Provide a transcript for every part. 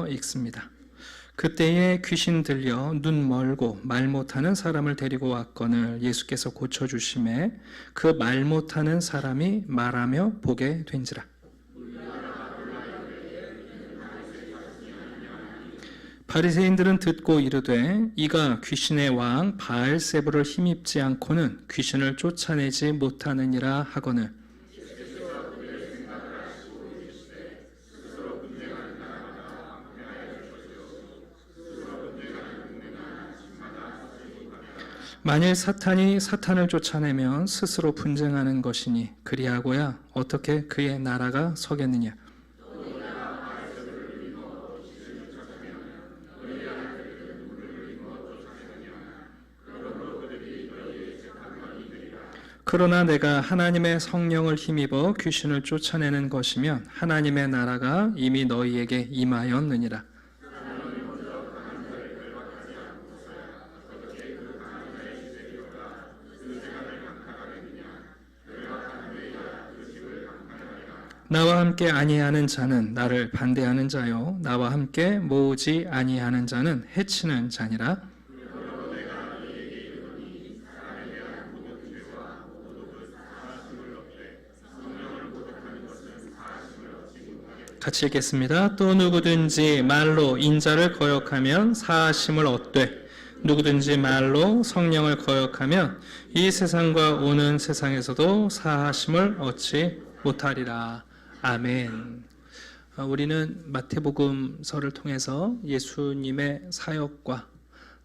되어 읽습니다. 그때에 귀신 들려 눈 멀고 말 못하는 사람을 데리고 왔거늘 예수께서 고쳐주심에 그 말 못하는 사람이 말하며 보게 된지라. 바리새인들은 듣고 이르되 이가 귀신의 왕 바알세불을 힘입지 않고는 귀신을 쫓아내지 못하느니라 하거늘 만일 사탄이 사탄을 쫓아내면 스스로 분쟁하는 것이니 그리하고야 어떻게 그의 나라가 서겠느냐. 그러나 내가 하나님의 성령을 힘입어 귀신을 쫓아내는 것이면 하나님의 나라가 이미 너희에게 임하였느니라. 나와 함께 아니하는 자는 나를 반대하는 자요 나와 함께 모으지 아니하는 자는 해치는 자니라. 같이 읽겠습니다. 또 누구든지 말로 인자를 거역하면 사하심을 얻되 누구든지 말로 성령을 거역하면 이 세상과 오는 세상에서도 사하심을 얻지 못하리라. 아멘. 우리는 마태복음서를 통해서 예수님의 사역과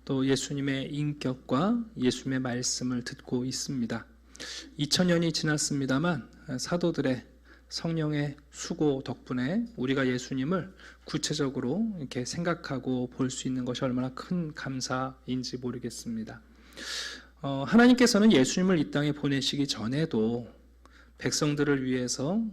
또 예수님의 인격과 예수님의 말씀을 듣고 있습니다. 2000년이 지났습니다만 사도들의 성령의 수고 덕분에 우리가 예수님을 구체적으로 이렇게 생각하고 볼 수 있는 것이 얼마나 큰 감사인지 모르겠습니다. 하나님께서는 예수님을 이 땅에 보내시기 전에도 백성들을 위해서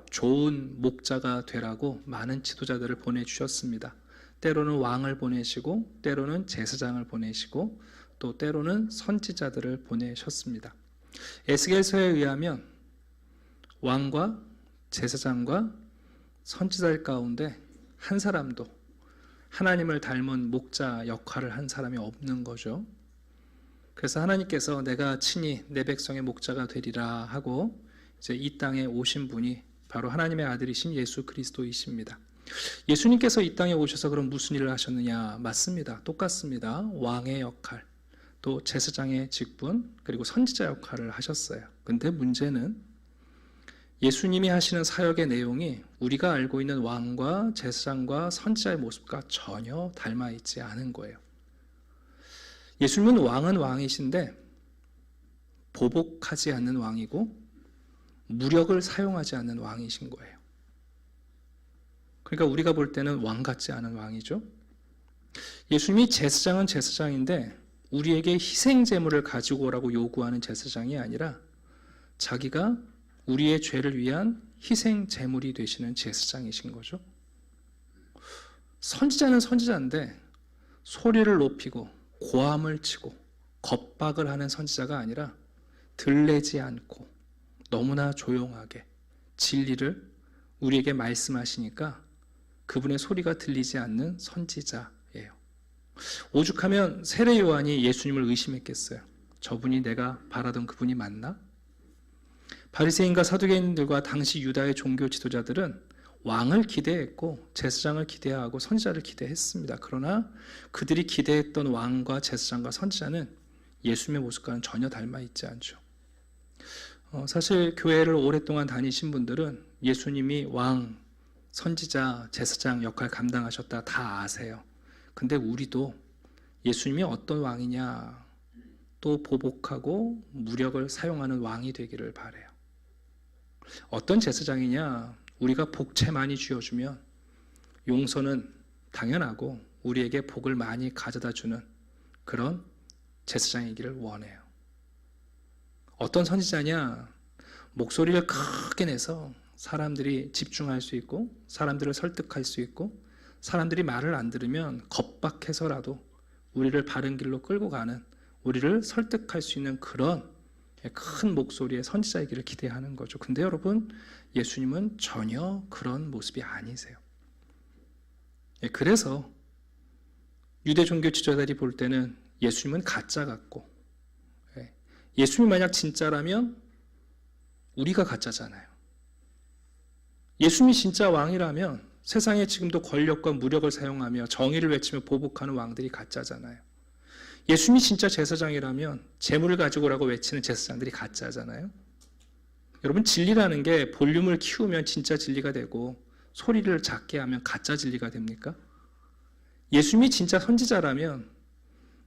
좋은 목자가 되라고 많은 지도자들을 보내주셨습니다. 때로는 왕을 보내시고 때로는 제사장을 보내시고 또 때로는 선지자들을 보내셨습니다. 에스겔서에 의하면 왕과 제사장과 선지자들 가운데 한 사람도 하나님을 닮은 목자 역할을 한 사람이 없는 거죠. 그래서 하나님께서 내가 친히 내 백성의 목자가 되리라 하고 이제 이 땅에 오신 분이 바로 하나님의 아들이신 예수 그리스도이십니다. 예수님께서 이 땅에 오셔서 그럼 무슨 일을 하셨느냐? 맞습니다. 똑같습니다. 왕의 역할, 또 제사장의 직분, 그리고 선지자 역할을 하셨어요. 근데 문제는 예수님이 하시는 사역의 내용이 우리가 알고 있는 왕과 제사장과 선지자의 모습과 전혀 닮아 있지 않은 거예요. 예수님은 왕은 왕이신데 보복하지 않는 왕이고 무력을 사용하지 않는 왕이신 거예요. 그러니까 우리가 볼 때는 왕 같지 않은 왕이죠. 예수님이 제사장은 제사장인데 우리에게 희생 제물을 가지고 오라고 요구하는 제사장이 아니라 자기가 우리의 죄를 위한 희생 제물이 되시는 제사장이신 거죠. 선지자는 선지자인데 소리를 높이고 고함을 치고 겁박을 하는 선지자가 아니라 들레지 않고 너무나 조용하게 진리를 우리에게 말씀하시니까 그분의 소리가 들리지 않는 선지자예요. 오죽하면 세례 요한이 예수님을 의심했겠어요. 저분이 내가 바라던 그분이 맞나? 바리새인과 사두개인들과 당시 유다의 종교 지도자들은 왕을 기대했고 제사장을 기대하고 선지자를 기대했습니다. 그러나 그들이 기대했던 왕과 제사장과 선지자는 예수님의 모습과는 전혀 닮아 있지 않죠. 사실 교회를 오랫동안 다니신 분들은 예수님이 왕, 선지자, 제사장 역할 감당하셨다 다 아세요. 근데 우리도 예수님이 어떤 왕이냐, 또 보복하고 무력을 사용하는 왕이 되기를 바라요. 어떤 제사장이냐, 우리가 복채 많이 쥐어주면 용서는 당연하고 우리에게 복을 많이 가져다 주는 그런 제사장이기를 원해요. 어떤 선지자냐, 목소리를 크게 내서 사람들이 집중할 수 있고 사람들을 설득할 수 있고 사람들이 말을 안 들으면 겁박해서라도 우리를 바른 길로 끌고 가는, 우리를 설득할 수 있는 그런 큰 목소리의 선지자이기를 기대하는 거죠. 근데 여러분, 예수님은 전혀 그런 모습이 아니세요. 그래서 유대 종교 지도자들이 볼 때는 예수님은 가짜 같고, 예수님이 만약 진짜라면 우리가 가짜잖아요. 예수님이 진짜 왕이라면 세상에 지금도 권력과 무력을 사용하며 정의를 외치며 보복하는 왕들이 가짜잖아요. 예수님이 진짜 제사장이라면 재물을 가지고 오라고 외치는 제사장들이 가짜잖아요. 여러분, 진리라는 게 볼륨을 키우면 진짜 진리가 되고 소리를 작게 하면 가짜 진리가 됩니까? 예수님이 진짜 선지자라면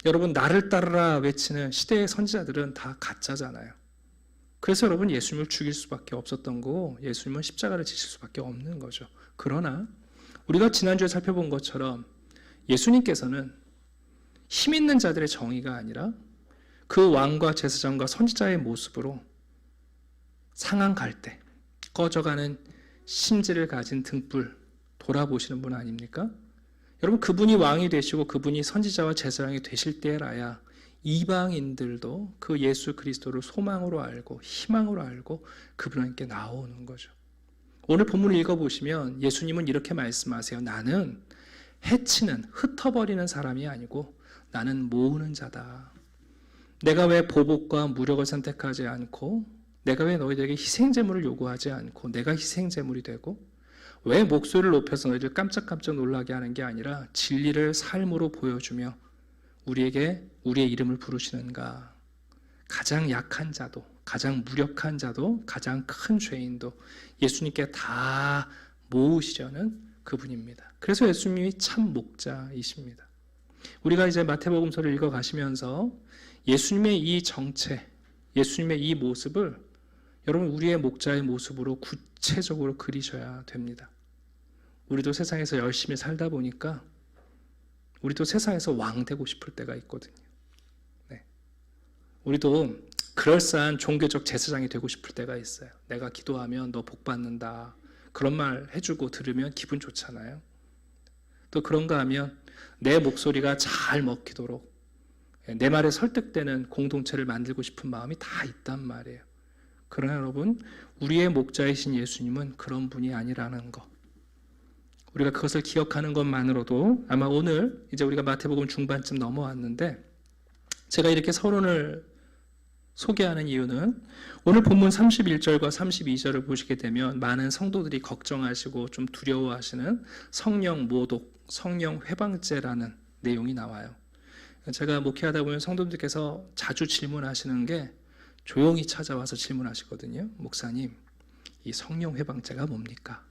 여러분, 나를 따르라 외치는 시대의 선지자들은 다 가짜잖아요. 그래서 여러분, 예수님을 죽일 수밖에 없었던 거고 예수님은 십자가를 지실 수밖에 없는 거죠. 그러나 우리가 지난주에 살펴본 것처럼 예수님께서는 힘 있는 자들의 정의가 아니라 그 왕과 제사장과 선지자의 모습으로 상한 갈대, 꺼져가는 심지를 가진 등불 돌아보시는 분 아닙니까? 여러분, 그분이 왕이 되시고 그분이 선지자와 제사장이 되실 때라야 이방인들도 그 예수 그리스도를 소망으로 알고 희망으로 알고 그분께 나오는 거죠. 오늘 본문을 읽어보시면 예수님은 이렇게 말씀하세요. 나는 해치는, 흩어버리는 사람이 아니고 나는 모으는 자다. 내가 왜 보복과 무력을 선택하지 않고, 내가 왜 너희들에게 희생제물을 요구하지 않고 내가 희생제물이 되고, 왜 목소리를 높여서 너희들 깜짝깜짝 놀라게 하는 게 아니라 진리를 삶으로 보여주며 우리에게 우리의 이름을 부르시는가. 가장 약한 자도, 가장 무력한 자도, 가장 큰 죄인도 예수님께 다 모으시려는 그분입니다. 그래서 예수님이 참 목자이십니다. 우리가 이제 마태복음서를 읽어가시면서 예수님의 이 정체, 예수님의 이 모습을 여러분, 우리의 목자의 모습으로 구체적으로 그리셔야 됩니다. 우리도 세상에서 열심히 살다 보니까 우리도 세상에서 왕 되고 싶을 때가 있거든요. 네. 우리도 그럴싸한 종교적 제사장이 되고 싶을 때가 있어요. 내가 기도하면 너 복 받는다. 그런 말 해주고 들으면 기분 좋잖아요. 또 그런가 하면 내 목소리가 잘 먹히도록 내 말에 설득되는 공동체를 만들고 싶은 마음이 다 있단 말이에요. 그러나 여러분, 우리의 목자이신 예수님은 그런 분이 아니라는 것, 우리가 그것을 기억하는 것만으로도 아마 오늘 이제 우리가 마태복음 중반쯤 넘어왔는데, 제가 이렇게 서론을 소개하는 이유는 오늘 본문 31절과 32절을 보시게 되면 많은 성도들이 걱정하시고 좀 두려워하시는 성령 모독, 성령 회방죄라는 내용이 나와요. 제가 목회하다 보면 성도들께서 자주 질문하시는 게 조용히 찾아와서 질문하시거든요. 목사님, 이 성령 회방죄가 뭡니까?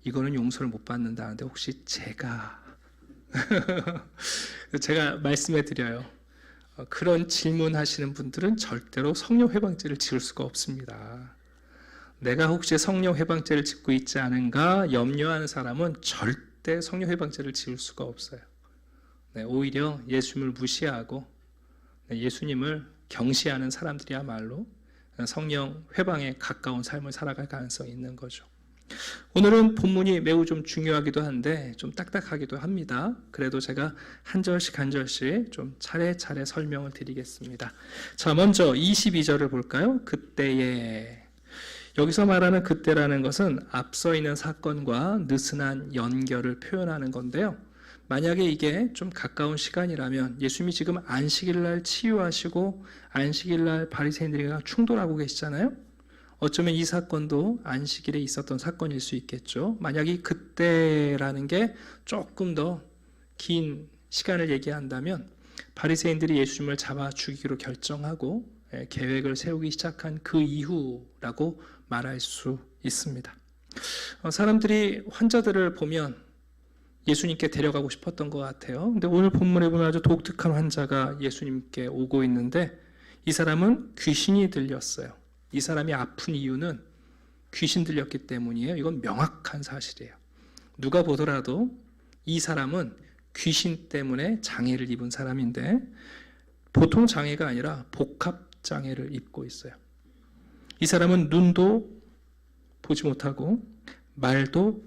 이거는 용서를 못 받는다는데 혹시 제가 말씀해 드려요. 그런 질문하시는 분들은 절대로 성령 회방죄를 지을 수가 없습니다. 내가 혹시 성령 회방죄를 짓고 있지 않은가 염려하는 사람은 절대 성령 회방죄를 지을 수가 없어요. 네, 오히려 예수님을 무시하고 예수님을 경시하는 사람들이야말로 성령 회방에 가까운 삶을 살아갈 가능성이 있는 거죠. 오늘은 본문이 매우 좀 중요하기도 한데 좀 딱딱하기도 합니다. 그래도 제가 한 절씩 한 절씩 좀 차례차례 설명을 드리겠습니다. 자, 먼저 22절을 볼까요? 그때에. 여기서 말하는 그때라는 것은 앞서 있는 사건과 느슨한 연결을 표현하는 건데요. 만약에 이게 좀 가까운 시간이라면 예수님이 지금 안식일날 치유하시고 안식일날 바리새인들과 충돌하고 계시잖아요. 어쩌면 이 사건도 안식일에 있었던 사건일 수 있겠죠. 만약 이 그때라는 게 조금 더 긴 시간을 얘기한다면 바리새인들이 예수님을 잡아 죽이기로 결정하고 계획을 세우기 시작한 그 이후라고 말할 수 있습니다. 사람들이 환자들을 보면 예수님께 데려가고 싶었던 것 같아요. 근데 오늘 본문에 보면 아주 독특한 환자가 예수님께 오고 있는데 이 사람은 귀신이 들렸어요. 이 사람이 아픈 이유는 귀신 들렸기 때문이에요. 이건 명확한 사실이에요. 누가 보더라도 이 사람은 귀신 때문에 장애를 입은 사람인데 보통 장애가 아니라 복합 장애를 입고 있어요. 이 사람은 눈도 보지 못하고 말도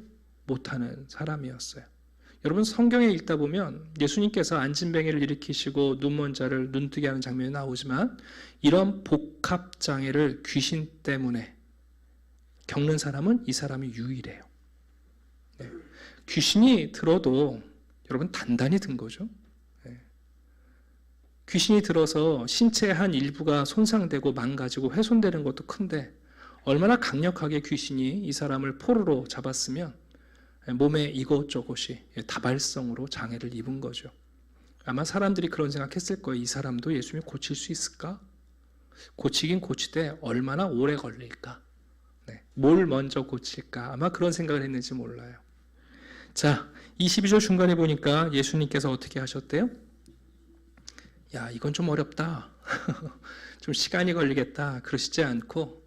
못하는 사람이었어요. 여러분, 성경에 읽다 보면 예수님께서 안진뱅이를 일으키시고 눈먼 자를 눈뜨게 하는 장면이 나오지만 이런 복합장애를 귀신 때문에 겪는 사람은 이 사람이 유일해요. 네. 귀신이 들어도 여러분 단단히 든 거죠. 귀신이 들어서 신체의 한 일부가 손상되고 망가지고 훼손되는 것도 큰데 얼마나 강력하게 귀신이 이 사람을 포로로 잡았으면 몸에 이것저것이 다발성으로 장애를 입은 거죠. 아마 사람들이 그런 생각했을 거예요. 이 사람도 예수님이 고칠 수 있을까? 고치긴 고치되 얼마나 오래 걸릴까? 뭘 먼저 고칠까? 아마 그런 생각을 했는지 몰라요. 자, 22절 중간에 보니까 예수님께서 어떻게 하셨대요? 야, 이건 좀 어렵다. 좀 시간이 걸리겠다. 그러시지 않고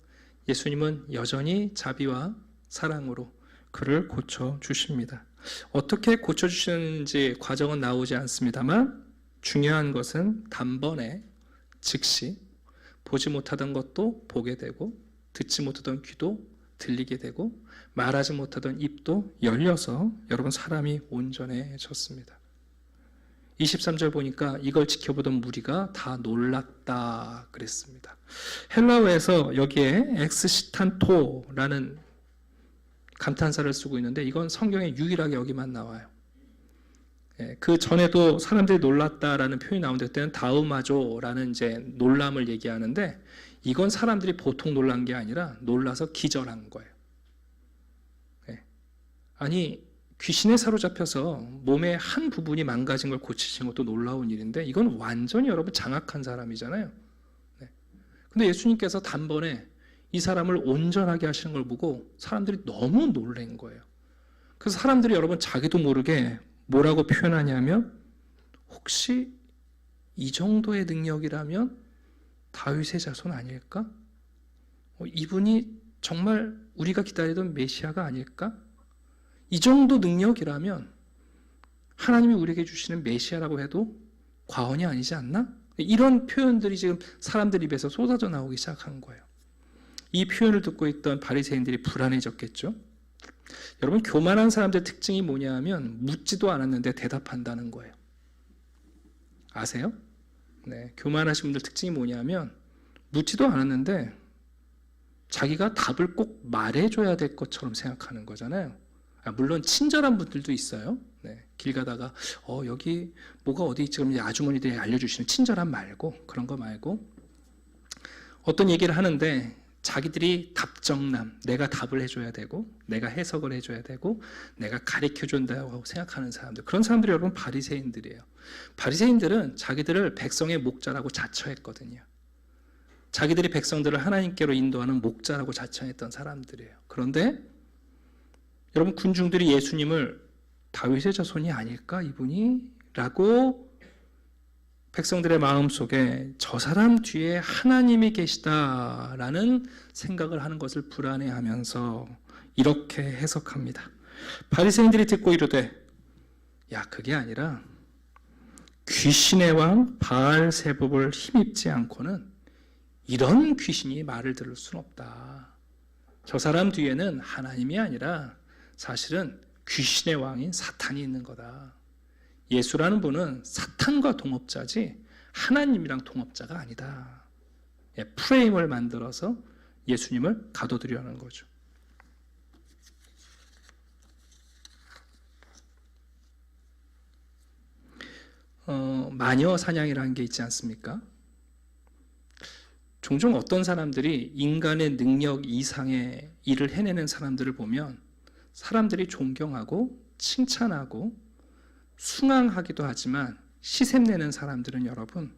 예수님은 여전히 자비와 사랑으로 그를 고쳐주십니다. 어떻게 고쳐주시는지 과정은 나오지 않습니다만 중요한 것은 단번에 즉시 보지 못하던 것도 보게 되고 듣지 못하던 귀도 들리게 되고 말하지 못하던 입도 열려서 여러분 사람이 온전해졌습니다. 23절 보니까 이걸 지켜보던 무리가 다 놀랐다 그랬습니다. 헬라어에서 여기에 엑스시탄토라는 감탄사를 쓰고 있는데 이건 성경에 유일하게 여기만 나와요. 그 전에도 사람들이 놀랐다라는 표현이 나오는데 그때는 다우마조라는 이제 놀람을 얘기하는데 이건 사람들이 보통 놀란 게 아니라 놀라서 기절한 거예요. 아니 귀신에 사로잡혀서 몸의 한 부분이 망가진 걸 고치신 것도 놀라운 일인데 이건 완전히 여러분 장악한 사람이잖아요. 근데 예수님께서 단번에 이 사람을 온전하게 하시는 걸 보고 사람들이 너무 놀란 거예요. 그래서 사람들이 여러분 자기도 모르게 뭐라고 표현하냐면 혹시 이 정도의 능력이라면 다윗의 자손 아닐까? 이분이 정말 우리가 기다리던 메시아가 아닐까? 이 정도 능력이라면 하나님이 우리에게 주시는 메시아라고 해도 과언이 아니지 않나? 이런 표현들이 지금 사람들 입에서 쏟아져 나오기 시작한 거예요. 이 표현을 듣고 있던 바리새인들이 불안해졌겠죠. 여러분 교만한 사람들의 특징이 뭐냐 하면 묻지도 않았는데 대답한다는 거예요. 아세요? 교만하신 분들 특징이 뭐냐면 묻지도 않았는데 자기가 답을 꼭 말해줘야 될 것처럼 생각하는 거잖아요. 물론 친절한 분들도 있어요. 길 가다가 여기 뭐가 어디 있지? 그럼 아주머니들이 알려주시는 친절함 말고 그런 거 말고 어떤 얘기를 하는데 자기들이 답정남, 내가 답을 해줘야 되고 내가 해석을 해줘야 되고 내가 가르쳐준다고 생각하는 사람들, 그런 사람들이 여러분 바리새인들이에요. 바리새인들은 자기들을 백성의 목자라고 자처했거든요. 자기들이 백성들을 하나님께로 인도하는 목자라고 자처했던 사람들이에요. 그런데 여러분 군중들이 예수님을 다윗의 자손이 아닐까 이분이? 라고 백성들의 마음속에 저 사람 뒤에 하나님이 계시다라는 생각을 하는 것을 불안해하면서 이렇게 해석합니다. 바리새인들이 듣고 이르되 야 그게 아니라 귀신의 왕 바알세붑을 힘입지 않고는 이런 귀신이 말을 들을 수는 없다. 저 사람 뒤에는 하나님이 아니라 사실은 귀신의 왕인 사탄이 있는 거다. 예수라는 분은 사탄과 동업자지 하나님이랑 동업자가 아니다. 프레임을 만들어서 예수님을 가둬두려는 거죠. 마녀 사냥이라는 게 있지 않습니까? 종종 어떤 사람들이 인간의 능력 이상의 일을 해내는 사람들을 보면 사람들이 존경하고 칭찬하고 숭앙하기도 하지만 시샘내는 사람들은 여러분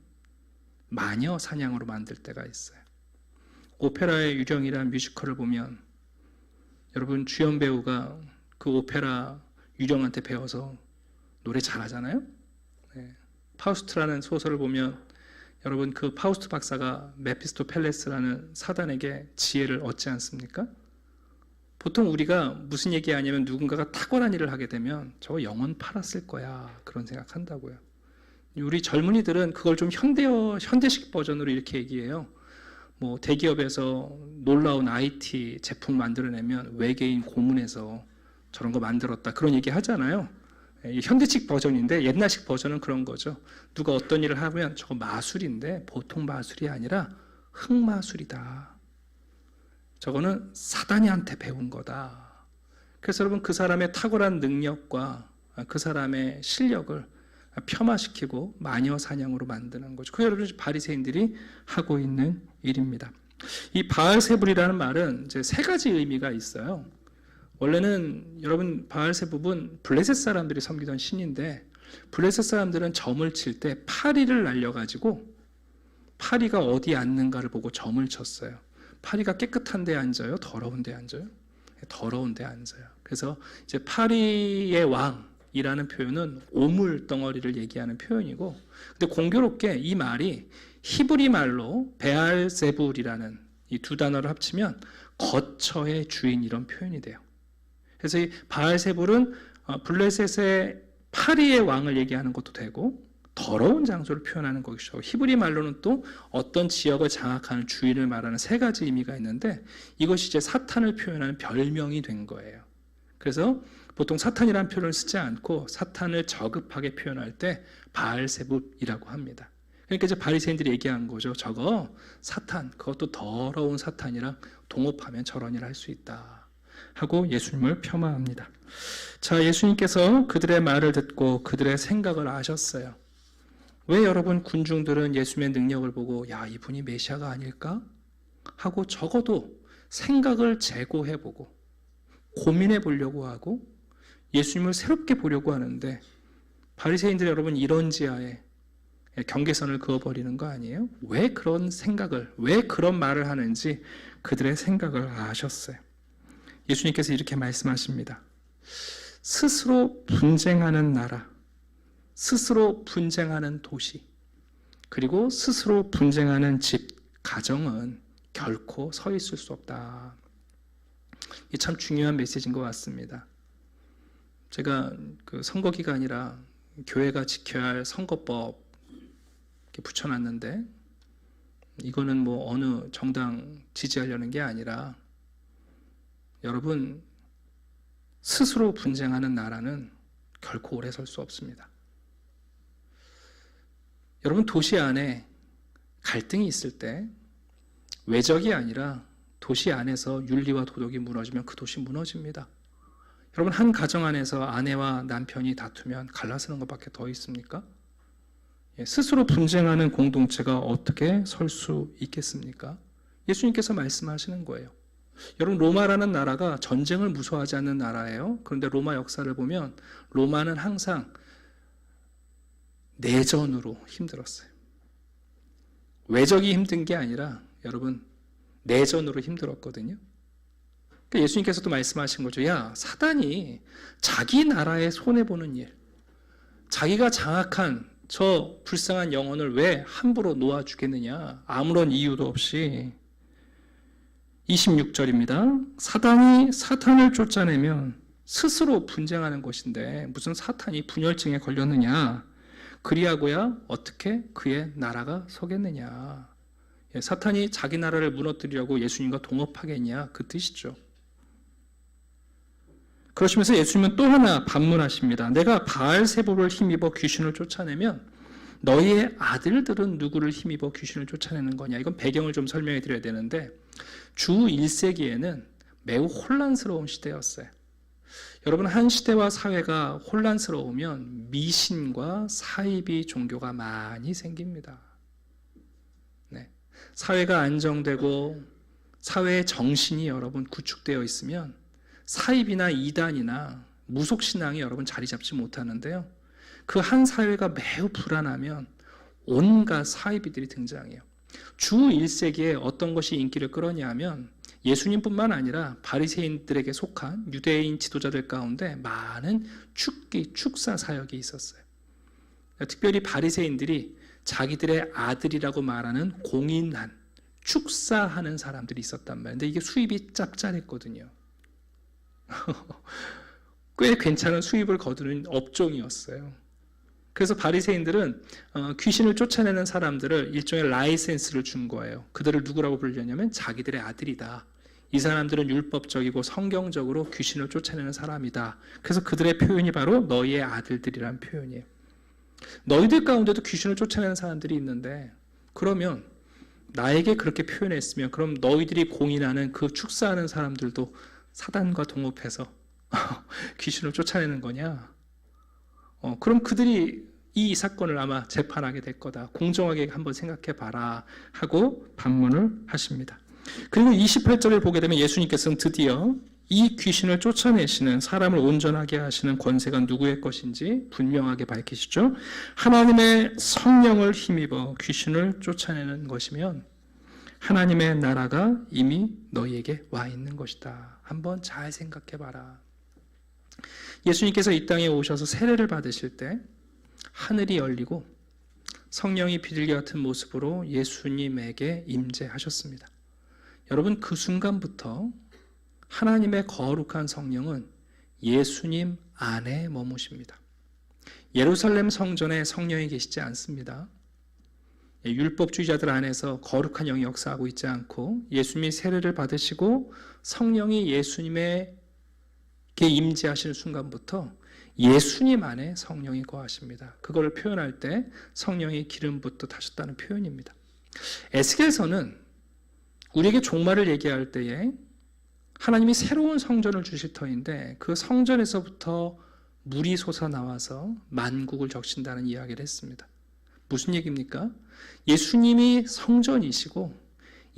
마녀 사냥으로 만들 때가 있어요. 오페라의 유령이라는 뮤지컬을 보면 여러분 주연 배우가 그 오페라 유령한테 배워서 노래 잘하잖아요. 파우스트라는 소설을 보면 여러분 그 파우스트 박사가 메피스토펠레스라는 사단에게 지혜를 얻지 않습니까? 보통 우리가 무슨 얘기하냐면 누군가가 탁월한 일을 하게 되면 저거 영혼 팔았을 거야 그런 생각한다고요. 우리 젊은이들은 그걸 좀 현대식 버전으로 이렇게 얘기해요. 뭐 대기업에서 놀라운 IT 제품 만들어내면 외계인 고문해서 저런 거 만들었다 그런 얘기 하잖아요. 현대식 버전인데 옛날식 버전은 그런 거죠. 누가 어떤 일을 하면 저거 마술인데 보통 마술이 아니라 흑마술이다. 저거는 사단이한테 배운 거다. 그래서 여러분 그 사람의 탁월한 능력과 그 사람의 실력을 폄하시키고 마녀 사냥으로 만드는 거죠. 그게 여러분 바리새인들이 하고 있는 일입니다. 이 바알세불이라는 말은 이제 세 가지 의미가 있어요. 원래는 여러분 바알세불은 블레셋 사람들이 섬기던 신인데 블레셋 사람들은 점을 칠 때 파리를 날려가지고 파리가 어디 앉는가를 보고 점을 쳤어요. 파리가 깨끗한 데 앉아요? 더러운 데 앉아요? 더러운 데 앉아요. 그래서 이제 파리의 왕이라는 표현은 오물 덩어리를 얘기하는 표현이고, 근데 공교롭게 이 말이 히브리 말로 베알세불이라는 이 두 단어를 합치면 거처의 주인 이런 표현이 돼요. 그래서 이 바알세불은 블레셋의 파리의 왕을 얘기하는 것도 되고 더러운 장소를 표현하는 것이죠. 히브리 말로는 또 어떤 지역을 장악하는 주인을 말하는 세 가지 의미가 있는데 이것이 이제 사탄을 표현하는 별명이 된 거예요. 그래서 보통 사탄이라는 표현을 쓰지 않고 사탄을 저급하게 표현할 때 바알세불이라고 합니다. 그러니까 이제 바리새인들이 얘기한 거죠. 저거 사탄, 그것도 더러운 사탄이랑 동업하면 저런 일을 할 수 있다 하고 예수님을 폄하합니다. 자, 예수님께서 그들의 말을 듣고 그들의 생각을 아셨어요. 왜 여러분 군중들은 예수님의 능력을 보고 야, 이분이 메시아가 아닐까? 하고 적어도 생각을 재고해보고 고민해 보려고 하고 예수님을 새롭게 보려고 하는데 바리새인들이 여러분 이런 지하에 경계선을 그어버리는 거 아니에요? 왜 그런 생각을, 왜 그런 말을 하는지 그들의 생각을 아셨어요. 예수님께서 이렇게 말씀하십니다. 스스로 분쟁하는 나라, 스스로 분쟁하는 도시, 그리고 스스로 분쟁하는 집, 가정은 결코 서 있을 수 없다. 이게 참 중요한 메시지인 것 같습니다. 제가 그 선거 기간이라 교회가 지켜야 할 선거법 이렇게 붙여놨는데 이거는 뭐 어느 정당 지지하려는 게 아니라 여러분 스스로 분쟁하는 나라는 결코 오래 설 수 없습니다. 여러분 도시 안에 갈등이 있을 때 외적이 아니라 도시 안에서 윤리와 도덕이 무너지면 그 도시 무너집니다. 여러분 한 가정 안에서 아내와 남편이 다투면 갈라서는 것밖에 더 있습니까? 스스로 분쟁하는 공동체가 어떻게 설 수 있겠습니까? 예수님께서 말씀하시는 거예요. 여러분 로마라는 나라가 전쟁을 무서워하지 않는 나라예요. 그런데 로마 역사를 보면 로마는 항상 내전으로 힘들었어요. 외적이 힘든 게 아니라 여러분 내전으로 힘들었거든요. 그러니까 예수님께서도 말씀하신 거죠. 야, 사단이 자기 나라에 손해보는 일, 자기가 장악한 저 불쌍한 영혼을 왜 함부로 놓아주겠느냐, 아무런 이유도 없이. 26절입니다. 사단이 사탄을 쫓아내면 스스로 분쟁하는 것인데 무슨 사탄이 분열증에 걸렸느냐, 그리하고야 어떻게 그의 나라가 서겠느냐. 사탄이 자기 나라를 무너뜨리려고 예수님과 동업하겠냐, 그 뜻이죠. 그러시면서 예수님은 또 하나 반문하십니다. 내가 바알세불을 힘입어 귀신을 쫓아내면 너희의 아들들은 누구를 힘입어 귀신을 쫓아내는 거냐. 이건 배경을 좀 설명해 드려야 되는데 주 1세기에는 매우 혼란스러운 시대였어요. 여러분 한 시대와 사회가 혼란스러우면 미신과 사이비 종교가 많이 생깁니다. 네. 사회가 안정되고 사회의 정신이 여러분 구축되어 있으면 사입이나 이단이나 무속신앙이 여러분 자리 잡지 못하는데요. 그 한 사회가 매우 불안하면 온갖 사이비들이 등장해요. 주 1세기에 어떤 것이 인기를 끌었냐면 예수님뿐만 아니라 바리새인들에게 속한 유대인 지도자들 가운데 많은 축사 사역이 있었어요. 특별히 바리새인들이 자기들의 아들이라고 말하는 공인한 축사하는 사람들이 있었단 말이에요. 근데 이게 수입이 짭짤했거든요. 꽤 괜찮은 수입을 거두는 업종이었어요. 그래서 바리새인들은 귀신을 쫓아내는 사람들을 일종의 라이센스를 준 거예요. 그들을 누구라고 불렸냐면 자기들의 아들이다. 이 사람들은 율법적이고 성경적으로 귀신을 쫓아내는 사람이다. 그래서 그들의 표현이 바로 너희의 아들들이라는 표현이에요. 너희들 가운데도 귀신을 쫓아내는 사람들이 있는데 그러면 나에게 그렇게 표현했으면 그럼 너희들이 공인하는 그 축사하는 사람들도 사단과 동업해서 귀신을 쫓아내는 거냐? 그럼 그들이 이 사건을 아마 재판하게 될 거다. 공정하게 한번 생각해 봐라 하고 방문을 하십니다. 그리고 28절을 보게 되면 예수님께서는 드디어 이 귀신을 쫓아내시는, 사람을 온전하게 하시는 권세가 누구의 것인지 분명하게 밝히시죠. 하나님의 성령을 힘입어 귀신을 쫓아내는 것이면 하나님의 나라가 이미 너희에게 와 있는 것이다. 한번 잘 생각해 봐라. 예수님께서 이 땅에 오셔서 세례를 받으실 때 하늘이 열리고 성령이 비둘기 같은 모습으로 예수님에게 임재하셨습니다. 여러분, 그 순간부터 하나님의 거룩한 성령은 예수님 안에 머무십니다. 예루살렘 성전에 성령이 계시지 않습니다. 율법주의자들 안에서 거룩한 영이 역사하고 있지 않고 예수님이 세례를 받으시고 성령이 예수님에게 임재하시는 순간부터 예수님 안에 성령이 거하십니다. 그걸 표현할 때 성령이 기름 붓듯 하셨다는 표현입니다. 에스겔서는 우리에게 종말을 얘기할 때에 하나님이 새로운 성전을 주실 터인데 그 성전에서부터 물이 솟아나와서 만국을 적신다는 이야기를 했습니다. 무슨 얘기입니까? 예수님이 성전이시고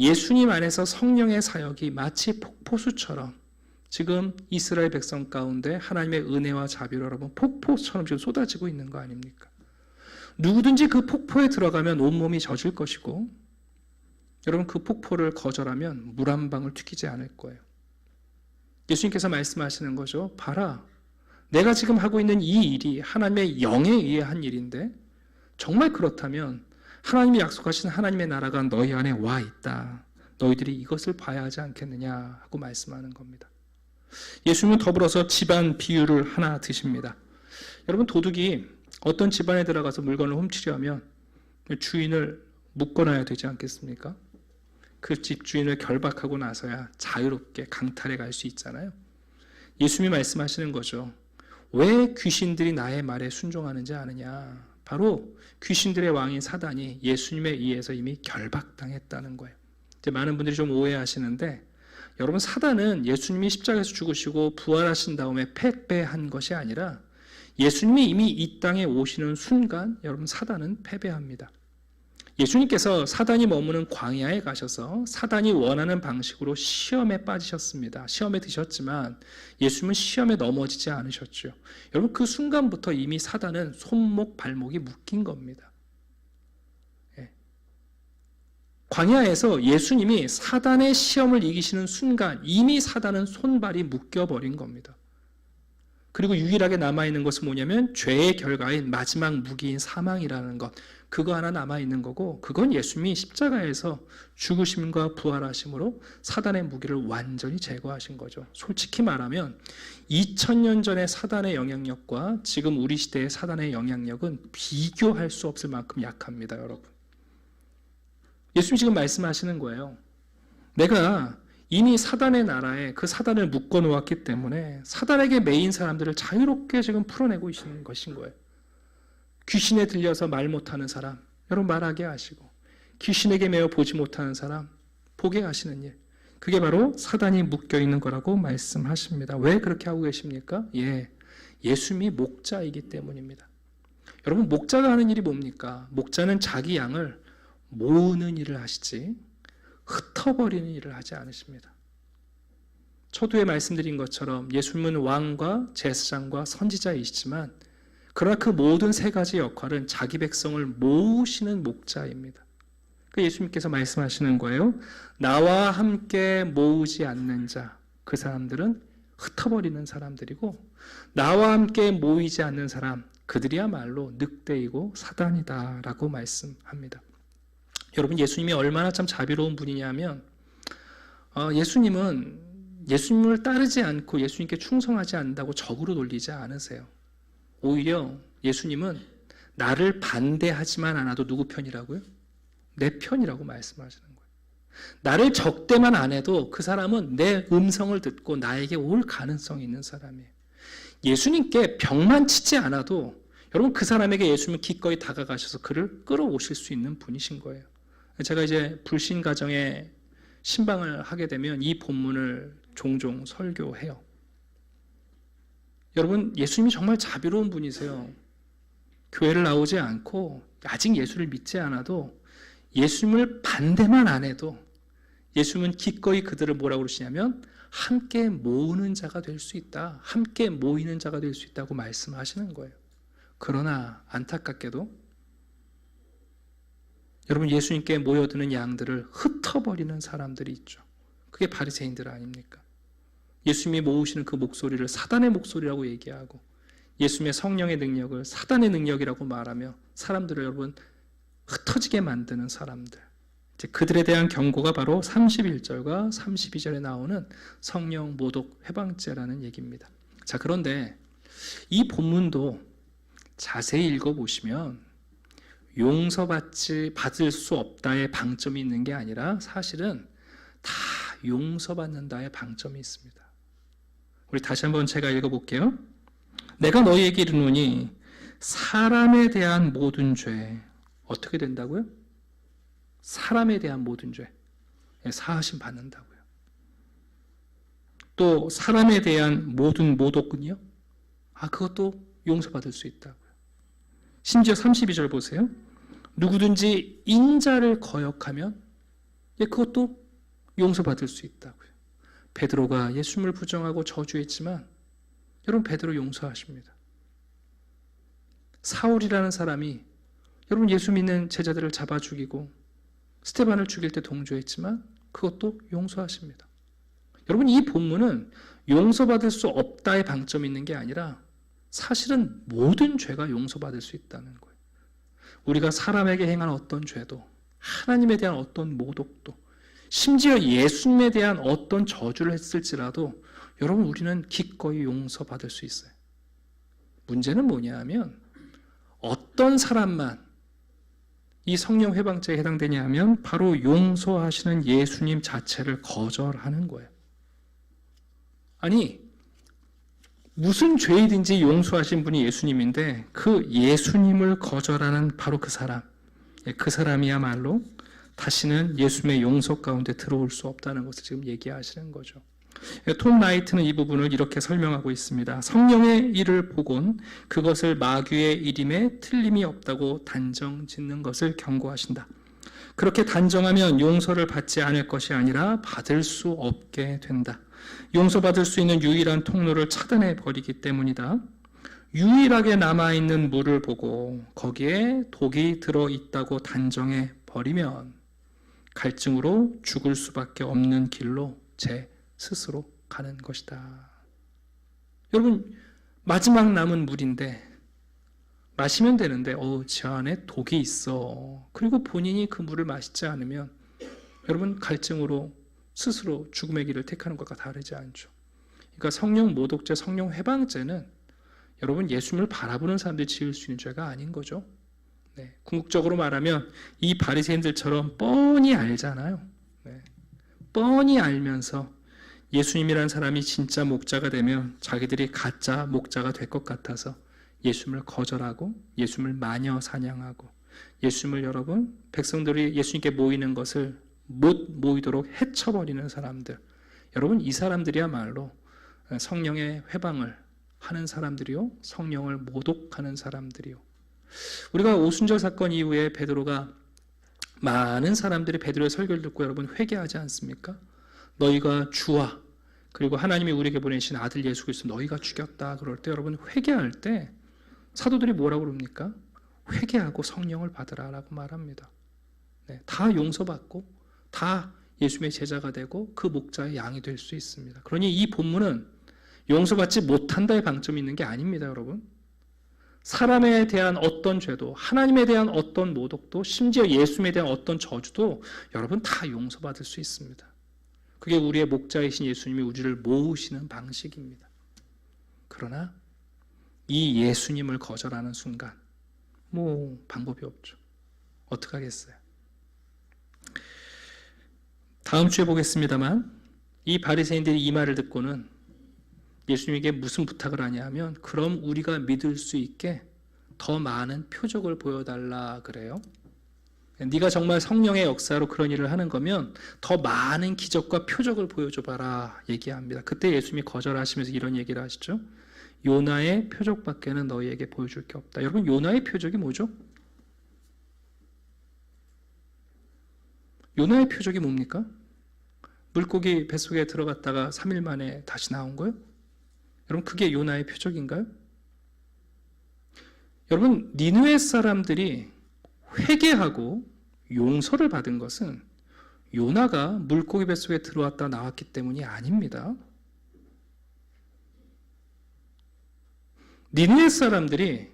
예수님 안에서 성령의 사역이 마치 폭포수처럼 지금 이스라엘 백성 가운데 하나님의 은혜와 자비로 여러분 폭포처럼 지금 쏟아지고 있는 거 아닙니까? 누구든지 그 폭포에 들어가면 온몸이 젖을 것이고 여러분 그 폭포를 거절하면 물 한 방울 튀기지 않을 거예요. 예수님께서 말씀하시는 거죠. 봐라, 내가 지금 하고 있는 이 일이 하나님의 영에 의해 한 일인데 정말 그렇다면 하나님이 약속하신 하나님의 나라가 너희 안에 와 있다. 너희들이 이것을 봐야 하지 않겠느냐 하고 말씀하는 겁니다. 예수님은 더불어서 집안 비유를 하나 드십니다. 여러분, 도둑이 어떤 집안에 들어가서 물건을 훔치려면 주인을 묶어놔야 되지 않겠습니까? 그 집 주인을 결박하고 나서야 자유롭게 강탈해 갈 수 있잖아요. 예수님이 말씀하시는 거죠. 왜 귀신들이 나의 말에 순종하는지 아느냐? 바로 귀신들의 왕인 사단이 예수님에 의해서 이미 결박당했다는 거예요. 이제 많은 분들이 좀 오해하시는데 여러분, 사단은 예수님이 십자가에서 죽으시고 부활하신 다음에 패배한 것이 아니라 예수님이 이미 이 땅에 오시는 순간 여러분 사단은 패배합니다. 예수님께서 사단이 머무는 광야에 가셔서 사단이 원하는 방식으로 시험에 빠지셨습니다. 시험에 드셨지만 예수님은 시험에 넘어지지 않으셨죠. 여러분, 그 순간부터 이미 사단은 손목 발목이 묶인 겁니다. 광야에서 예수님이 사단의 시험을 이기시는 순간 이미 사단은 손발이 묶여버린 겁니다. 그리고 유일하게 남아있는 것은 뭐냐면 죄의 결과인 마지막 무기인 사망이라는 것, 그거 하나 남아있는 거고, 그건 예수님이 십자가에서 죽으심과 부활하심으로 사단의 무기를 완전히 제거하신 거죠. 솔직히 말하면 2000년 전의 사단의 영향력과 지금 우리 시대의 사단의 영향력은 비교할 수 없을 만큼 약합니다, 여러분. 예수님이 지금 말씀하시는 거예요. 내가 이미 사단의 나라에 그 사단을 묶어 놓았기 때문에 사단에게 매인 사람들을 자유롭게 지금 풀어내고 있는 것인 거예요. 귀신에 들려서 말 못하는 사람, 여러분 말하게 하시고, 귀신에게 매어 보지 못하는 사람 보게 하시는 일, 그게 바로 사단이 묶여 있는 거라고 말씀하십니다. 왜 그렇게 하고 계십니까? 예수님이 목자이기 때문입니다. 여러분, 목자가 하는 일이 뭡니까? 목자는 자기 양을 모으는 일을 하시지 흩어버리는 일을 하지 않으십니다. 초두에 말씀드린 것처럼 예수님은 왕과 제사장과 선지자이시지만 그러나 그 모든 세 가지 역할은 자기 백성을 모으시는 목자입니다. 그 예수님께서 말씀하시는 거예요. 나와 함께 모으지 않는 자, 그 사람들은 흩어버리는 사람들이고 나와 함께 모이지 않는 사람, 그들이야말로 늑대이고 사단이다라고 말씀합니다. 여러분, 예수님이 얼마나 참 자비로운 분이냐면 예수님을 따르지 않고 예수님께 충성하지 않는다고 적으로 놀리지 않으세요. 오히려 예수님은 나를 반대하지만 않아도 누구 편이라고요? 내 편이라고 말씀하시는 거예요. 나를 적대만 안 해도 그 사람은 내 음성을 듣고 나에게 올 가능성이 있는 사람이에요. 예수님께 벽만 치지 않아도 여러분 그 사람에게 예수님은 기꺼이 다가가셔서 그를 끌어오실 수 있는 분이신 거예요. 제가 이제 불신 가정에 신방을 하게 되면 이 본문을 종종 설교해요. 여러분, 예수님이 정말 자비로운 분이세요. 교회를 나오지 않고 아직 예수를 믿지 않아도 예수님을 반대만 안 해도 예수님은 기꺼이 그들을 뭐라고 그러시냐면 함께 모으는 자가 될 수 있다. 함께 모이는 자가 될 수 있다고 말씀하시는 거예요. 그러나 안타깝게도 여러분, 예수님께 모여드는 양들을 흩어버리는 사람들이 있죠. 그게 바리새인들 아닙니까? 예수님이 모으시는 그 목소리를 사단의 목소리라고 얘기하고 예수님의 성령의 능력을 사단의 능력이라고 말하며 사람들을 여러분 흩어지게 만드는 사람들, 이제 그들에 대한 경고가 바로 31절과 32절에 나오는 성령 모독 회방죄라는 얘기입니다. 자, 그런데 이 본문도 자세히 읽어보시면 받을 수 없다의 방점이 있는 게 아니라 사실은 다 용서받는다의 방점이 있습니다. 우리 다시 한번 제가 읽어볼게요. 내가 너희에게 이르노니 사람에 대한 모든 죄 어떻게 된다고요? 사람에 대한 모든 죄 사하심 받는다고요. 또 사람에 대한 모든 모독은요? 그것도 용서받을 수 있다고요. 심지어 32절 보세요. 누구든지 인자를 거역하면 그것도 용서받을 수 있다고요. 베드로가 예수님을 부정하고 저주했지만 여러분, 베드로 용서하십니다. 사울이라는 사람이 여러분 예수 믿는 제자들을 잡아 죽이고 스데반을 죽일 때 동조했지만 그것도 용서하십니다. 여러분, 이 본문은 용서받을 수 없다의 방점이 있는 게 아니라 사실은 모든 죄가 용서받을 수 있다는 거예요. 우리가 사람에게 행한 어떤 죄도, 하나님에 대한 어떤 모독도, 심지어 예수님에 대한 어떤 저주를 했을지라도 여러분, 우리는 기꺼이 용서받을 수 있어요. 문제는 뭐냐 하면 어떤 사람만 이 성령 회방죄에 해당되냐 하면 바로 용서하시는 예수님 자체를 거절하는 거예요. 아니, 무슨 죄이든지 용서하신 분이 예수님인데 그 예수님을 거절하는 바로 그 사람, 그 사람이야말로 다시는 예수님의 용서 가운데 들어올 수 없다는 것을 지금 얘기하시는 거죠. 톰 라이트는 이 부분을 이렇게 설명하고 있습니다. 성령의 일을 보곤 그것을 마귀의 일임에 틀림이 없다고 단정 짓는 것을 경고하신다. 그렇게 단정하면 용서를 받지 않을 것이 아니라 받을 수 없게 된다. 용서받을 수 있는 유일한 통로를 차단해 버리기 때문이다. 유일하게 남아있는 물을 보고 거기에 독이 들어있다고 단정해 버리면 갈증으로 죽을 수밖에 없는 길로 제 스스로 가는 것이다. 여러분, 마지막 남은 물인데 마시면 되는데 저 안에 독이 있어. 그리고 본인이 그 물을 마시지 않으면 여러분, 갈증으로 스스로 죽음의 길을 택하는 것과 다르지 않죠. 그러니까 성령 모독죄, 성령 회방죄는 여러분, 예수님을 바라보는 사람들이 지을 수 있는 죄가 아닌 거죠. 네, 궁극적으로 말하면 이 바리새인들처럼 뻔히 알잖아요. 네, 뻔히 알면서 예수님이라는 사람이 진짜 목자가 되면 자기들이 가짜 목자가 될 것 같아서 예수님을 거절하고 예수님을 마녀 사냥하고 예수님을 여러분, 백성들이 예수님께 모이는 것을 못 모이도록 해쳐버리는 사람들, 여러분, 이 사람들이야말로 성령의 회방을 하는 사람들이요, 성령을 모독하는 사람들이요. 우리가 오순절 사건 이후에 베드로가 많은 사람들이 베드로의 설교를 듣고 여러분 회개하지 않습니까? 너희가 주와 그리고 하나님이 우리에게 보내신 아들 예수 그리스도 너희가 죽였다 그럴 때 여러분 회개할 때 사도들이 뭐라고 그럽니까? 회개하고 성령을 받으라라고 말합니다. 네, 다 용서받고 다 예수님의 제자가 되고 그 목자의 양이 될 수 있습니다. 그러니 이 본문은 용서받지 못한다의 방점이 있는 게 아닙니다, 여러분. 사람에 대한 어떤 죄도, 하나님에 대한 어떤 모독도, 심지어 예수님에 대한 어떤 저주도 여러분 다 용서받을 수 있습니다. 그게 우리의 목자이신 예수님이 우리를 모으시는 방식입니다. 그러나 이 예수님을 거절하는 순간 방법이 없죠. 어떡하겠어요? 다음 주에 보겠습니다만 이 바리새인들이 이 말을 듣고는 예수님에게 무슨 부탁을 하냐 하면 그럼 우리가 믿을 수 있게 더 많은 표적을 보여달라 그래요. 네가 정말 성령의 역사로 그런 일을 하는 거면 더 많은 기적과 표적을 보여줘봐라 얘기합니다. 그때 예수님이 거절하시면서 이런 얘기를 하시죠. 요나의 표적밖에는 너희에게 보여줄 게 없다. 여러분, 요나의 표적이 뭐죠? 요나의 표적이 뭡니까? 물고기 뱃속에 들어갔다가 3일 만에 다시 나온 거예요? 여러분, 그게 요나의 표적인가요? 여러분, 니느웨 사람들이 회개하고 용서를 받은 것은 요나가 물고기 뱃속에 들어왔다 나왔기 때문이 아닙니다. 니느웨 사람들이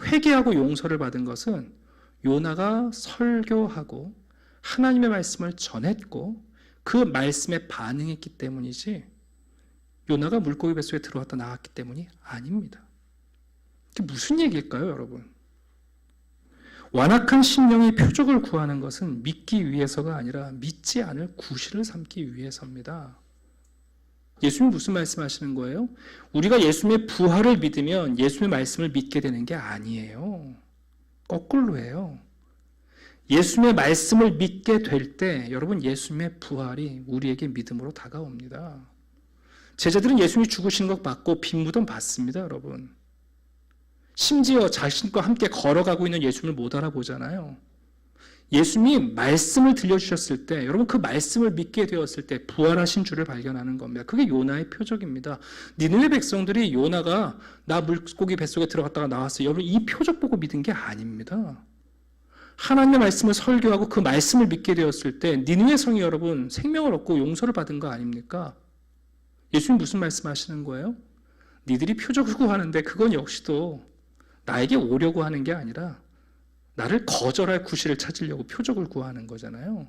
회개하고 용서를 받은 것은 요나가 설교하고 하나님의 말씀을 전했고 그 말씀에 반응했기 때문이지 요나가 물고기 뱃속에 들어왔다 나왔기 때문이 아닙니다. 이게 무슨 얘기일까요, 여러분? 완악한 심령이 표적을 구하는 것은 믿기 위해서가 아니라 믿지 않을 구실을 삼기 위해서입니다. 예수님 무슨 말씀하시는 거예요? 우리가 예수님의 부활을 믿으면 예수님의 말씀을 믿게 되는 게 아니에요. 거꾸로예요. 예수님의 말씀을 믿게 될 때 여러분, 예수님의 부활이 우리에게 믿음으로 다가옵니다. 제자들은 예수님이 죽으신 것 받고 빈 무덤 받습니다, 여러분. 심지어 자신과 함께 걸어가고 있는 예수님을 못 알아보잖아요. 예수님이 말씀을 들려주셨을 때, 여러분, 그 말씀을 믿게 되었을 때 부활하신 주를 발견하는 겁니다. 그게 요나의 표적입니다. 니느웨 백성들이 요나가 나 물고기 뱃속에 들어갔다가 나왔어요. 여러분, 이 표적 보고 믿은 게 아닙니다. 하나님의 말씀을 설교하고 그 말씀을 믿게 되었을 때 니느웨 성이 여러분 생명을 얻고 용서를 받은 거 아닙니까? 예수님 무슨 말씀하시는 거예요? 니들이 표적을 구하는데 그건 역시도 나에게 오려고 하는 게 아니라 나를 거절할 구실을 찾으려고 표적을 구하는 거잖아요.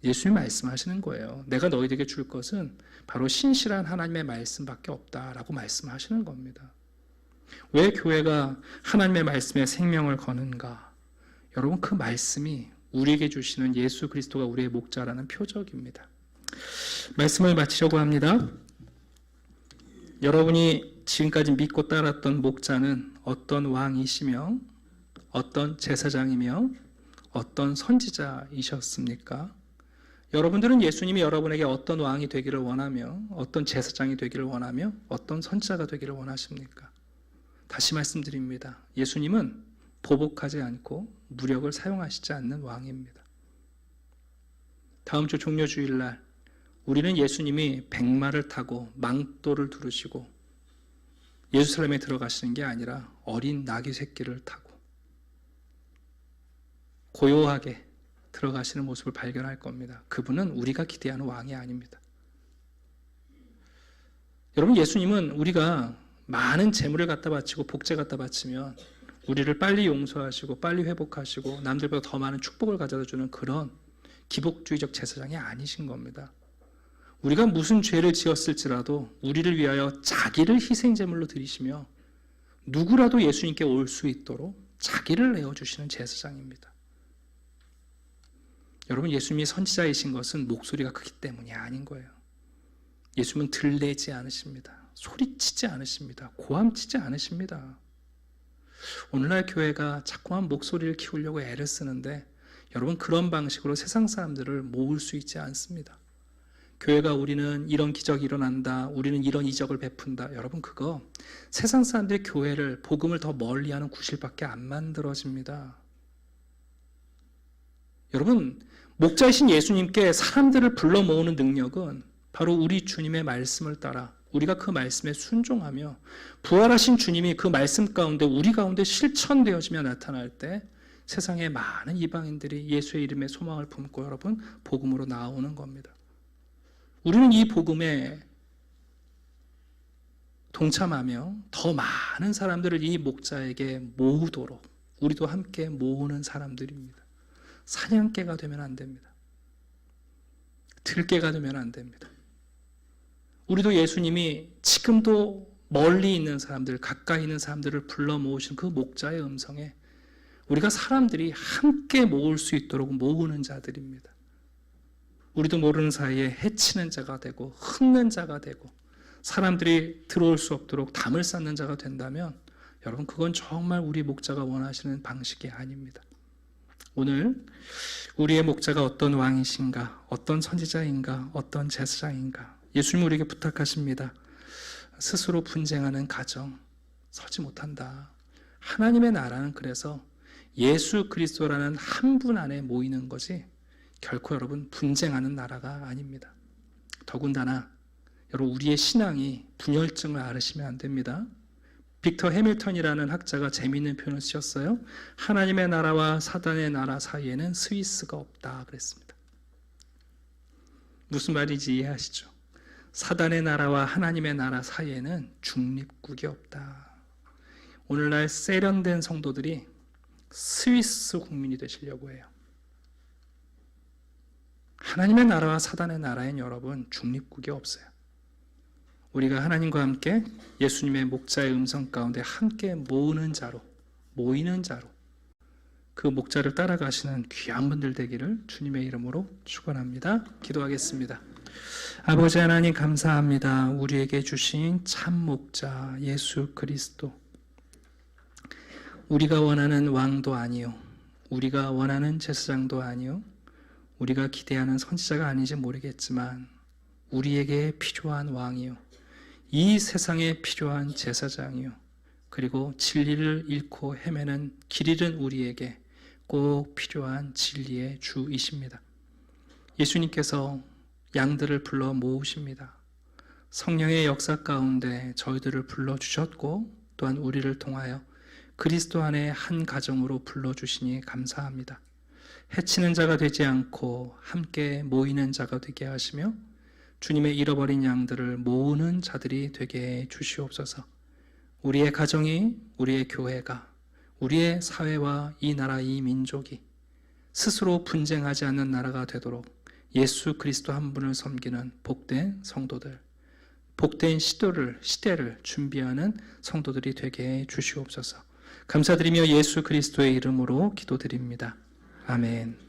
예수님이 말씀하시는 거예요. 내가 너희들에게 줄 것은 바로 신실한 하나님의 말씀밖에 없다라고 말씀하시는 겁니다. 왜 교회가 하나님의 말씀에 생명을 거는가? 여러분, 그 말씀이 우리에게 주시는 예수 그리스도가 우리의 목자라는 표적입니다. 말씀을 마치려고 합니다. 여러분이 지금까지 믿고 따랐던 목자는 어떤 왕이시며 어떤 제사장이며 어떤 선지자이셨습니까? 여러분들은 예수님이 여러분에게 어떤 왕이 되기를 원하며 어떤 제사장이 되기를 원하며 어떤 선지자가 되기를 원하십니까? 다시 말씀드립니다. 예수님은 보복하지 않고 무력을 사용하시지 않는 왕입니다. 다음 주 종려주일날 우리는 예수님이 백마를 타고 망토를 두르시고 예루살렘에 들어가시는 게 아니라 어린 나귀 새끼를 타고 고요하게 들어가시는 모습을 발견할 겁니다. 그분은 우리가 기대하는 왕이 아닙니다. 여러분, 예수님은 우리가 많은 재물을 갖다 바치고 복제 갖다 바치면 우리를 빨리 용서하시고 빨리 회복하시고 남들보다 더 많은 축복을 가져다 주는 그런 기복주의적 제사장이 아니신 겁니다. 우리가 무슨 죄를 지었을지라도 우리를 위하여 자기를 희생제물로 드리시며 누구라도 예수님께 올 수 있도록 자기를 내어주시는 제사장입니다. 여러분, 예수님이 선지자이신 것은 목소리가 크기 때문이 아닌 거예요. 예수님은 들내지 않으십니다. 소리치지 않으십니다. 고함치지 않으십니다. 오늘날 교회가 자꾸만 목소리를 키우려고 애를 쓰는데 여러분, 그런 방식으로 세상 사람들을 모을 수 있지 않습니다. 교회가 우리는 이런 기적이 일어난다, 우리는 이런 이적을 베푼다. 여러분, 그거 세상 사람들의 교회를, 복음을 더 멀리하는 구실밖에 안 만들어집니다. 여러분, 목자이신 예수님께 사람들을 불러 모으는 능력은 바로 우리 주님의 말씀을 따라 우리가 그 말씀에 순종하며 부활하신 주님이 그 말씀 가운데 우리 가운데 실천되어지며 나타날 때 세상의 많은 이방인들이 예수의 이름에 소망을 품고 여러분 복음으로 나오는 겁니다. 우리는 이 복음에 동참하며 더 많은 사람들을 이 목자에게 모으도록 우리도 함께 모으는 사람들입니다. 사냥개가 되면 안 됩니다. 들개가 되면 안 됩니다. 우리도 예수님이 지금도 멀리 있는 사람들, 가까이 있는 사람들을 불러 모으신 그 목자의 음성에 우리가 사람들이 함께 모을 수 있도록 모으는 자들입니다. 우리도 모르는 사이에 해치는 자가 되고 흩는 자가 되고 사람들이 들어올 수 없도록 담을 쌓는 자가 된다면 여러분, 그건 정말 우리 목자가 원하시는 방식이 아닙니다. 오늘 우리의 목자가 어떤 왕이신가, 어떤 선지자인가, 어떤 제사장인가, 예수님 우리에게 부탁하십니다. 스스로 분쟁하는 가정 서지 못한다. 하나님의 나라는 그래서 예수 그리스도라는 한 분 안에 모이는 것이 결코 여러분 분쟁하는 나라가 아닙니다. 더군다나 여러분 우리의 신앙이 분열증을 앓으시면 안 됩니다. 빅터 해밀턴이라는 학자가 재미있는 표현을 쓰셨어요. 하나님의 나라와 사단의 나라 사이에는 스위스가 없다 그랬습니다. 무슨 말인지 이해하시죠? 사단의 나라와 하나님의 나라 사이에는 중립국이 없다. 오늘날 세련된 성도들이 스위스 국민이 되시려고 해요. 하나님의 나라와 사단의 나라엔 여러분 중립국이 없어요. 우리가 하나님과 함께 예수님의 목자의 음성 가운데 함께 모이는 자로 그 목자를 따라가시는 귀한 분들 되기를 주님의 이름으로 축원합니다. 기도하겠습니다. 아버지 하나님 감사합니다. 우리에게 주신 참 목자 예수 그리스도, 우리가 원하는 왕도 아니요, 우리가 원하는 제사장도 아니요, 우리가 기대하는 선지자가 아닌지 모르겠지만 우리에게 필요한 왕이요, 이 세상에 필요한 제사장이요, 그리고 진리를 잃고 헤매는 길 잃은 우리에게 꼭 필요한 진리의 주이십니다. 예수님께서 양들을 불러 모으십니다. 성령의 역사 가운데 저희들을 불러주셨고 또한 우리를 통하여 그리스도 안에 한 가정으로 불러주시니 감사합니다. 해치는 자가 되지 않고 함께 모이는 자가 되게 하시며 주님의 잃어버린 양들을 모으는 자들이 되게 해 주시옵소서. 우리의 가정이, 우리의 교회가, 우리의 사회와 이 나라, 이 민족이 스스로 분쟁하지 않는 나라가 되도록 예수 그리스도 한 분을 섬기는 복된 성도들, 복된 시대를 준비하는 성도들이 되게 해 주시옵소서. 감사드리며 예수 그리스도의 이름으로 기도드립니다. 아멘.